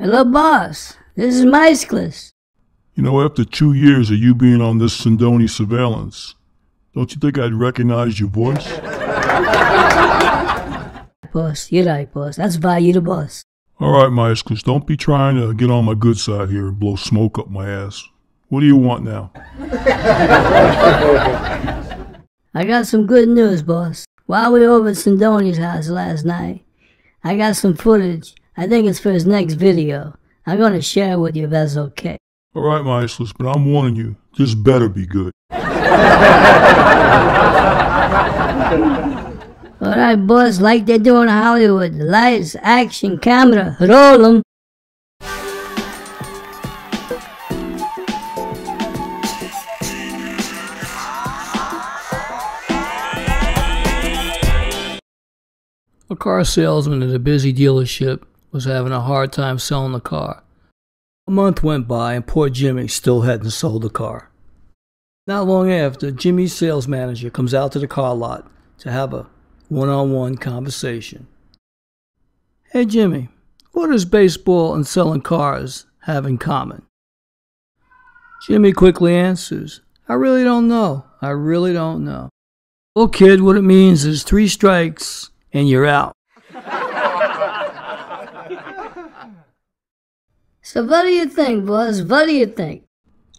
Hello, boss. This is Miescles. You know, after 2 years of you being on this Sindoni surveillance, don't you think I'd recognize your voice? Boss, you're right, boss. That's why you're the boss. All right, Miescles, don't be trying to get on my good side here and blow smoke up my ass. What do you want now? I got some good news, boss. While we were over at Sindoni's house last night, I got some footage. I think it's for his next video. I'm gonna share it with you if that's okay. All right, Miescles, but I'm warning you, this better be good. Alright, boss, like they do in Hollywood. Lights, action, camera, roll 'em. A car salesman at a busy dealership was having a hard time selling the car. A month went by and poor Jimmy still hadn't sold the car. Not long after, Jimmy's sales manager comes out to the car lot to have a one-on-one conversation. Hey Jimmy, what does baseball and selling cars have in common? Jimmy quickly answers, I really don't know. Well kid, what it means is 3 strikes and you're out. So what do you think, boss? What do you think?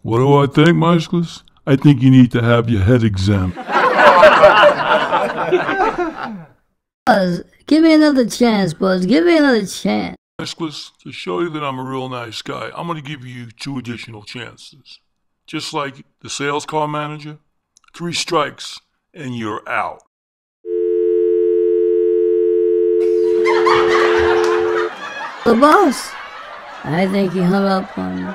What do I think, Miescles? I think you need to have your head examined. Boss, give me another chance, boss. Give me another chance. Miescles, to show you that I'm a real nice guy, I'm going to give you 2 additional chances. Just like the sales car manager, 3 strikes and you're out. The boss, I think he hung up on me.